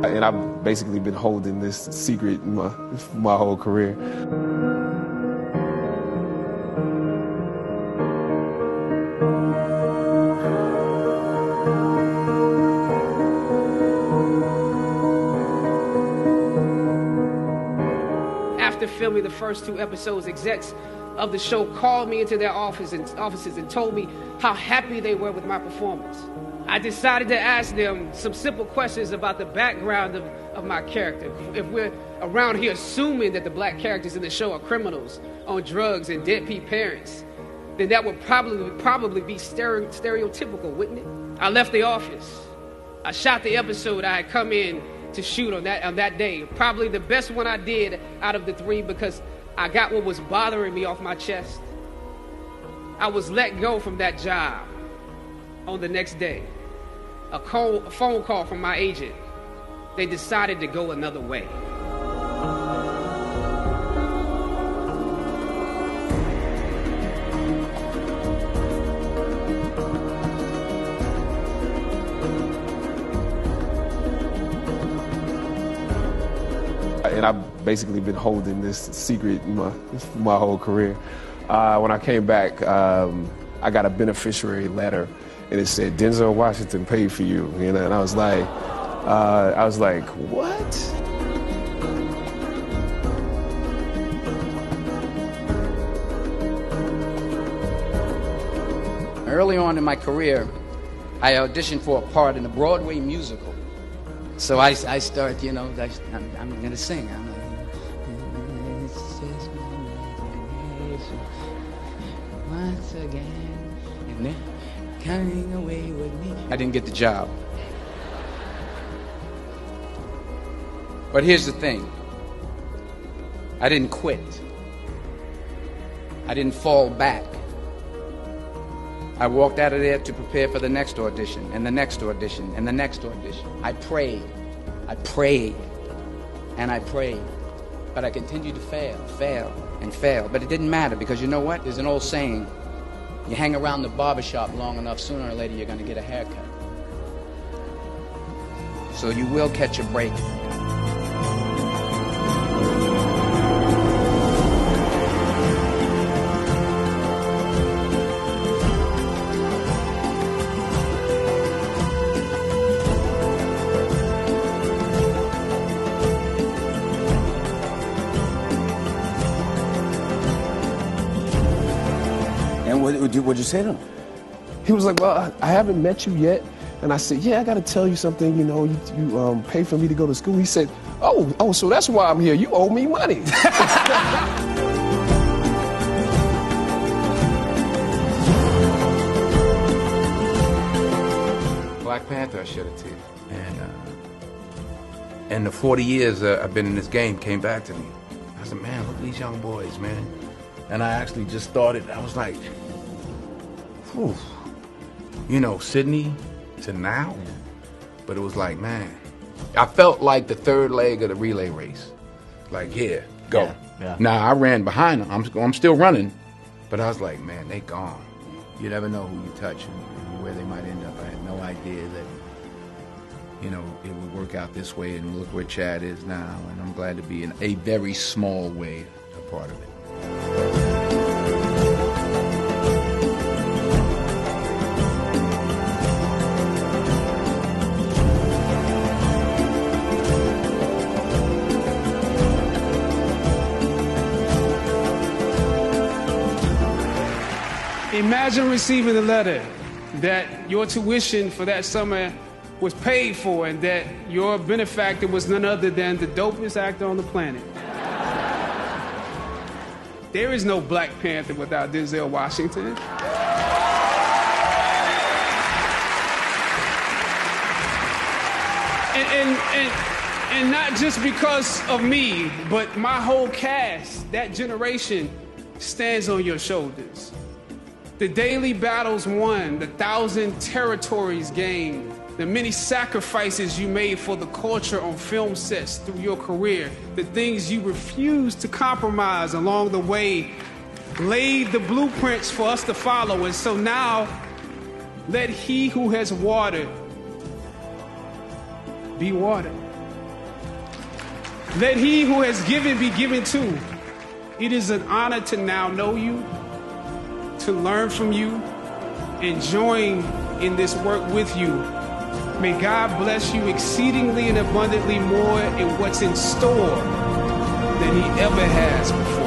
And I've basically been holding this secret in my whole career. After filming the first 2 episodes, execs of the show called me into their offices and told me how happy they were with my performance. I decided to ask them some simple questions about the background of my character. If we're around here assuming that the black characters in the show are criminals on drugs and deadbeat parents, then that would probably be stereotypical, wouldn't it? I left the office. I shot the episode I had come in to shoot on that day. Probably the best one I did out of the 3 because I got what was bothering me off my chest. I was let go from that job on the next day. A phone call from my agent. They decided to go another way. And I've basically been holding this secret in my whole career. When I came back, I got a beneficiary letter, and it said Denzel Washington paid for you. And I was like, what? Early on in my career, I auditioned for a part in a Broadway musical. So I start, I'm going to sing. It's just my imagination. Once again, and then coming away with me. I didn't get the job. But here's the thing. I didn't quit. I didn't fall back. I walked out of there to prepare for the next audition, and the next audition, and the next audition. I prayed, and I prayed. But I continued to fail, and fail. But it didn't matter, because you know what? There's an old saying, you hang around the barbershop long enough, sooner or later you're going to get a haircut. So you will catch a break. What'd you say to him? He was like, well, I haven't met you yet. And I said, yeah, I got to tell you something. You know, you pay for me to go to school. He said, oh, so that's why I'm here. You owe me money. Black Panther, I shed a tear. And the 40 years I've been in this game came back to me. I said, man, look at these young boys, man. And I actually just started, I was like, whew. You know, Sydney to now. But it was like, man, I felt like the third leg of the relay race. Like, here, go. Yeah. Now, I ran behind them. I'm still running. But I was like, man, they gone. You never know who you touch and where they might end up. I had no idea that, you know, it would work out this way. And look where Chad is now. And I'm glad to be in a very small way a part of it. Imagine receiving the letter that your tuition for that summer was paid for and that your benefactor was none other than the dopest actor on the planet. There is no Black Panther without Denzel Washington. And not just because of me, but my whole cast, that generation, stands on your shoulders. The daily battles won, the 1,000 territories gained, the many sacrifices you made for the culture on film sets through your career, the things you refused to compromise along the way, laid the blueprints for us to follow. And so now, let he who has watered be watered. Let he who has given be given too. It is an honor to now know you, to learn from you, and join in this work with you. May God bless you exceedingly and abundantly more in what's in store than he ever has before.